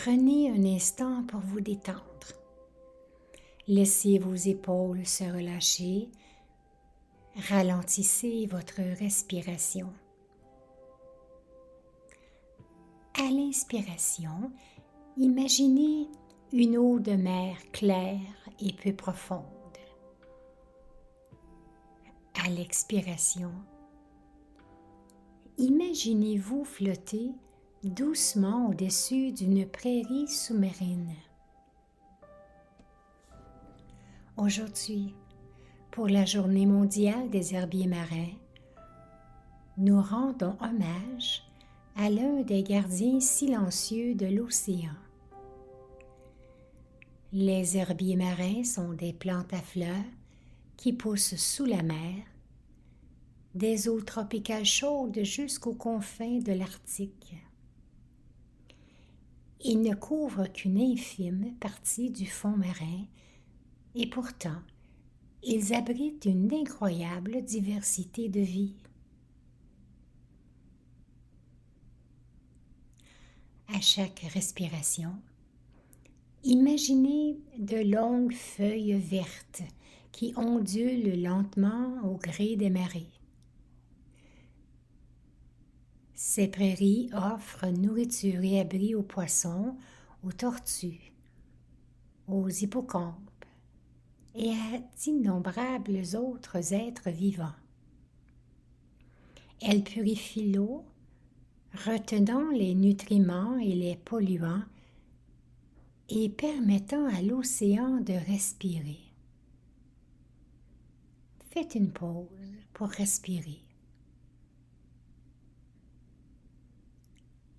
Prenez un instant pour vous détendre. Laissez vos épaules se relâcher. Ralentissez votre respiration. À l'inspiration, imaginez une eau de mer claire et peu profonde. À l'expiration, imaginez-vous flotter doucement au-dessus d'une prairie sous-marine. Aujourd'hui, pour la Journée mondiale des herbiers marins, nous rendons hommage à l'un des gardiens silencieux de l'océan. Les herbiers marins sont des plantes à fleurs qui poussent sous la mer, des eaux tropicales chaudes jusqu'aux confins de l'Arctique. Ils ne couvrent qu'une infime partie du fond marin et pourtant, ils abritent une incroyable diversité de vie. À chaque respiration, imaginez de longues feuilles vertes qui ondulent lentement au gré des marées. Ces prairies offrent nourriture et abri aux poissons, aux tortues, aux hippocampes et à d'innombrables autres êtres vivants. Elles purifient l'eau, retenant les nutriments et les polluants et permettant à l'océan de respirer. Faites une pause pour respirer.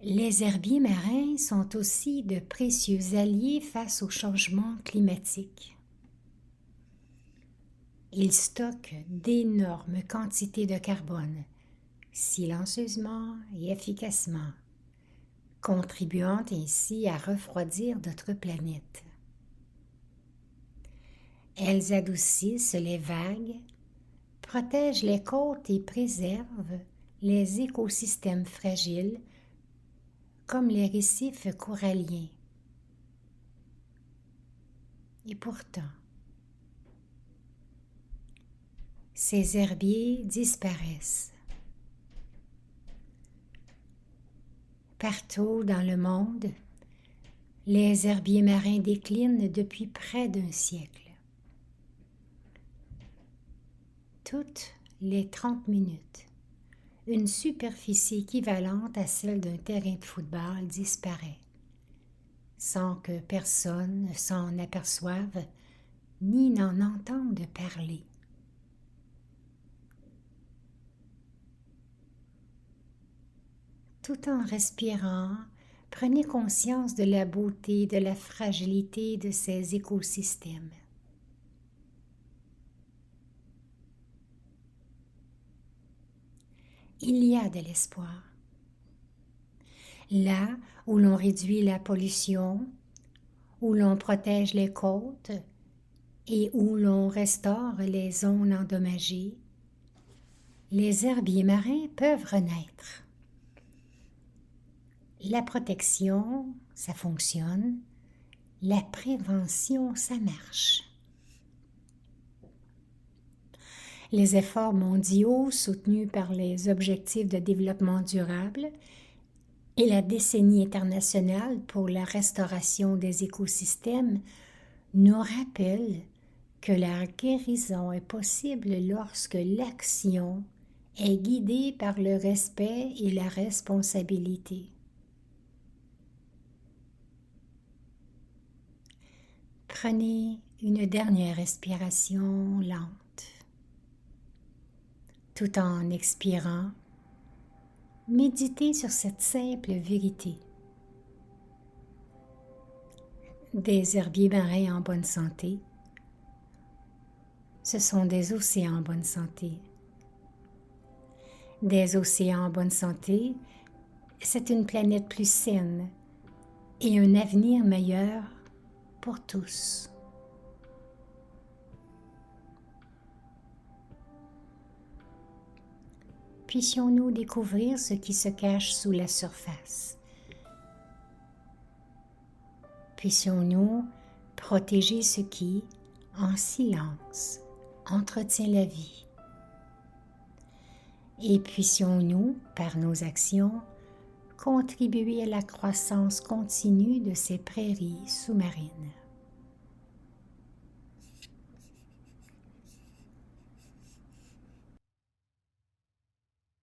Les herbiers marins sont aussi de précieux alliés face au changement climatique. Ils stockent d'énormes quantités de carbone, silencieusement et efficacement, contribuant ainsi à refroidir notre planète. Elles adoucissent les vagues, protègent les côtes et préservent les écosystèmes fragiles comme les récifs coralliens. Et pourtant, ces herbiers disparaissent. Partout dans le monde, les herbiers marins déclinent depuis près d'un siècle. Toutes les 30 minutes, une superficie équivalente à celle d'un terrain de football disparaît, sans que personne s'en aperçoive ni n'en entende parler. Tout en respirant, prenez conscience de la beauté, de la fragilité de ces écosystèmes. Il y a de l'espoir. Là où l'on réduit la pollution, où l'on protège les côtes et où l'on restaure les zones endommagées, les herbiers marins peuvent renaître. La protection, ça fonctionne. La prévention, ça marche. Les efforts mondiaux soutenus par les objectifs de développement durable et la décennie internationale pour la restauration des écosystèmes nous rappellent que la guérison est possible lorsque l'action est guidée par le respect et la responsabilité. Prenez une dernière respiration lente. Tout en expirant, méditez sur cette simple vérité. Des herbiers marins en bonne santé, ce sont des océans en bonne santé. Des océans en bonne santé, c'est une planète plus saine et un avenir meilleur pour tous. Puissions-nous découvrir ce qui se cache sous la surface. puissions-nous protéger ce qui, en silence, entretient la vie. Et puissions-nous, par nos actions, contribuer à la croissance continue de ces prairies sous-marines.